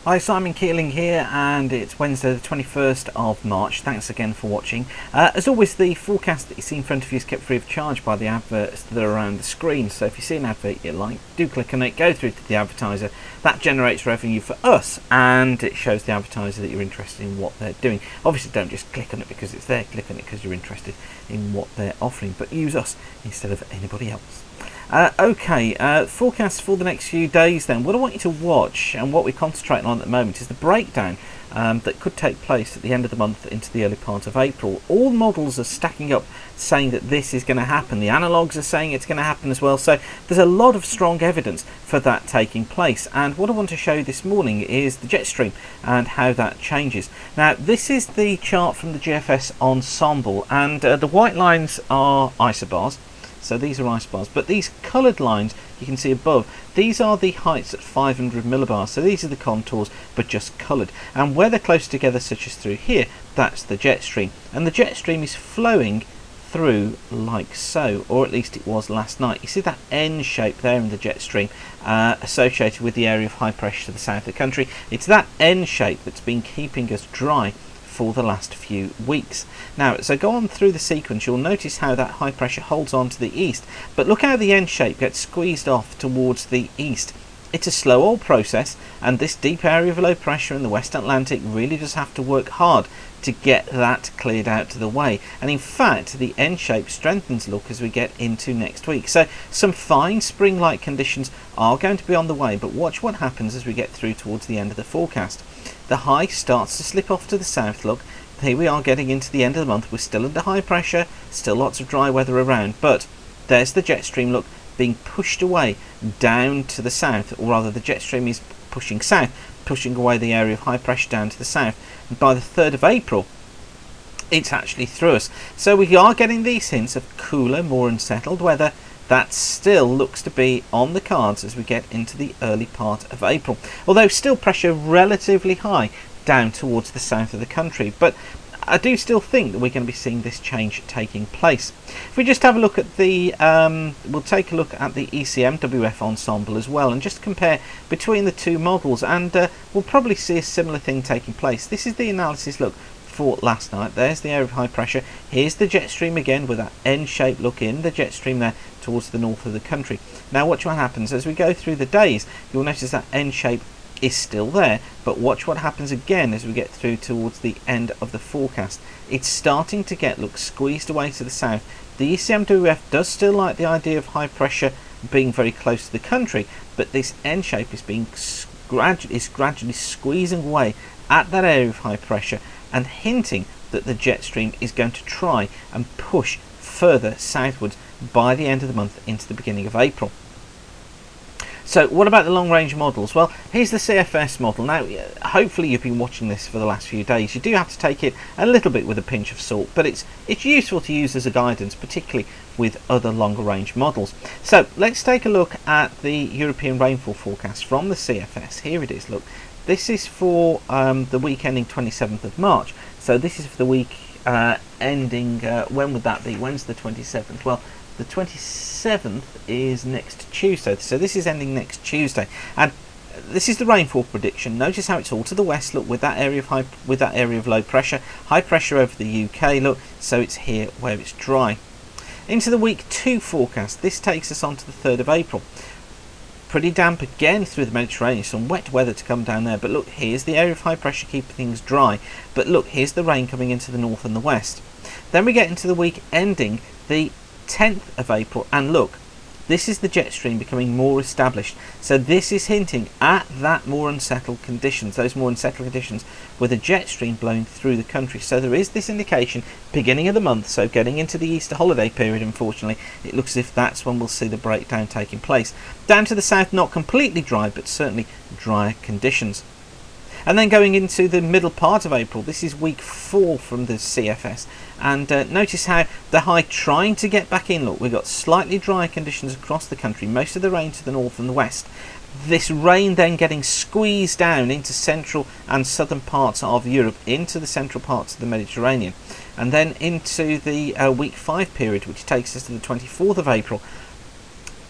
Hi, Simon Keeling here, and it's Wednesday the 21st of March. Thanks again for watching. As always, the forecast that you see in front of you is kept free of charge by the adverts that are around the screen. So if you see an advert you like, do click on it, go through to the advertiser. That generates revenue for us, and it shows the advertiser that you're interested in what they're doing. Obviously, don't just click on it because it's there, click on it because you're interested in what they're offering, but use us instead of anybody else. Forecast for the next few days then. What I want you to watch and what we're concentrating on at the moment is the breakdown that could take place at the end of the month into the early part of April. All models are stacking up saying that this is going to happen. The analogues are saying it's going to happen as well. So there's a lot of strong evidence for that taking place. And what I want to show you this morning is the jet stream and how that changes. Now, this is the chart from the GFS ensemble, and the white lines are isobars. So these are isobars, but these coloured lines you can see above, these are the heights at 500 millibars. So these are the contours, but just coloured. And where they're close together, such as through here, that's the jet stream. And the jet stream is flowing through like so, or at least it was last night. You see that N shape there in the jet stream associated with the area of high pressure to the south of the country. It's that N shape that's been keeping us dry for the last few weeks. Now, so go on through the sequence, you'll notice how that high pressure holds on to the east, but look how the N shape gets squeezed off towards the east. It's a slow old process, and this deep area of low pressure in the West Atlantic really does have to work hard to get that cleared out to the way. And in fact, the N shape strengthens, look, as we get into next week. So some fine spring-like conditions are going to be on the way, but watch what happens as we get through towards the end of the forecast. The high starts to slip off to the south, look. Here we are getting into the end of the month. We're still under high pressure, still lots of dry weather around, but there's the jet stream, look, being pushed away down to the south, or rather the jet stream is pushing south, pushing away the area of high pressure down to the south. And by the 3rd of April, it's actually through us. So we are getting these hints of cooler, more unsettled weather. That still looks to be on the cards as we get into the early part of April. Although still pressure relatively high down towards the south of the country. But I do still think that we're going to be seeing this change taking place. If we just have a look at the, we'll take a look at the ECMWF ensemble as well and just compare between the two models, and we'll probably see a similar thing taking place. This is the analysis, look, for last night. There's the area of high pressure. Here's the jet stream again with that N-shaped look in the jet stream there towards the north of the country. Now watch what happens as we go through the days. You'll notice that N-shape is still there, but watch what happens again as we get through towards the end of the forecast. It's starting to get, look, squeezed away to the south. The ECMWF does still like the idea of high pressure being very close to the country, but this N shape is being gradually squeezing away at that area of high pressure and hinting that the jet stream is going to try and push further southwards by the end of the month into the beginning of April. So what about the long range models? Well, here's the CFS model. Now, hopefully you've been watching this for the last few days. You do have to take it a little bit with a pinch of salt, but it's useful to use as a guidance, particularly with other longer range models. So let's take a look at the European rainfall forecast from the CFS. Here it is, look. This is for the week ending 27th of March. So this is for the week ending, when would that be? When's the 27th? Well, the 27th is next Tuesday, so this is ending next Tuesday, and this is the rainfall prediction. Notice how it's all to the west, look, with that area of low pressure, high pressure over the UK, look, so it's here where it's dry. Into the week 2 forecast, this takes us on to the 3rd of April. Pretty damp again through the Mediterranean, some wet weather to come down there, but look, here's the area of high pressure keeping things dry, but look, here's the rain coming into the north and the west. Then we get into the week ending the 10th of April, and look, this is the jet stream becoming more established. So this is hinting at that more unsettled conditions, those more unsettled conditions with a jet stream blowing through the country. So there is this indication beginning of the month, so getting into the Easter holiday period, unfortunately, it looks as if that's when we'll see the breakdown taking place. Down to the south, not completely dry, but certainly drier conditions. And then going into the middle part of April, this is week 4 from the CFS, and notice how the high trying to get back in. Look, we've got slightly drier conditions across the country, most of the rain to the north and the west. This rain then getting squeezed down into central and southern parts of Europe, into the central parts of the Mediterranean, and then into the week 5 period, which takes us to the 24th of April.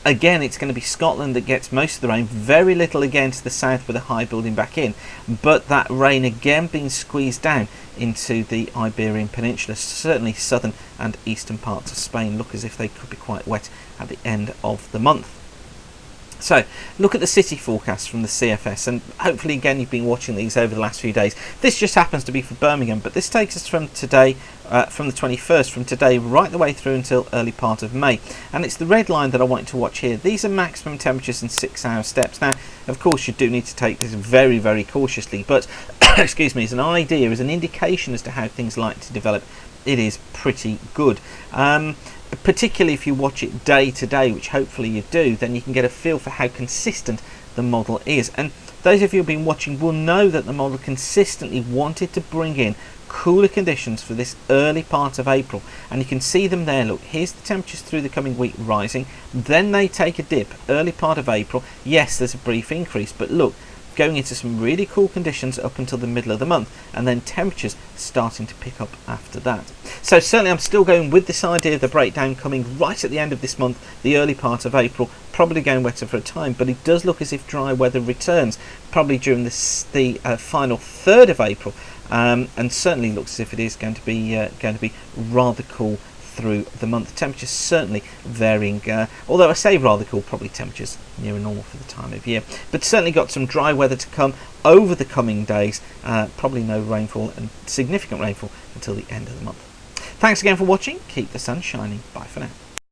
Again, it's going to be Scotland that gets most of the rain, very little again to the south with a high building back in, but that rain again being squeezed down into the Iberian Peninsula. Certainly southern and eastern parts of Spain look as if they could be quite wet at the end of the month. So, look at the city forecast from the CFS, and hopefully again you've been watching these over the last few days. This just happens to be for Birmingham, but this takes us from today, from the 21st, from today right the way through until early part of May. And it's the red line that I want you to watch here. These are maximum temperatures in 6-hour steps. Now, of course, you do need to take this very, very cautiously, but, excuse me, as an idea, as an indication as to how things like to develop, it is pretty good. Particularly if you watch it day to day, which hopefully you do, then you can get a feel for how consistent the model is. And those of you who have been watching will know that the model consistently wanted to bring in cooler conditions for this early part of April, and you can see them there. Look, here's the temperatures through the coming week rising, then they take a dip early part of April. Yes, there's a brief increase, but look, going into some really cool conditions up until the middle of the month, and then temperatures starting to pick up after that. So certainly I'm still going with this idea of the breakdown coming right at the end of this month, the early part of April, probably going wetter for a time, but it does look as if dry weather returns probably during the final third of April, and certainly looks as if it is going to be rather cool through the month. Temperatures certainly varying, although I say rather cool, probably temperatures near normal for the time of year, but certainly got some dry weather to come over the coming days. Probably no rainfall and significant rainfall until the end of the month. Thanks again for watching. Keep the sun shining. Bye for now.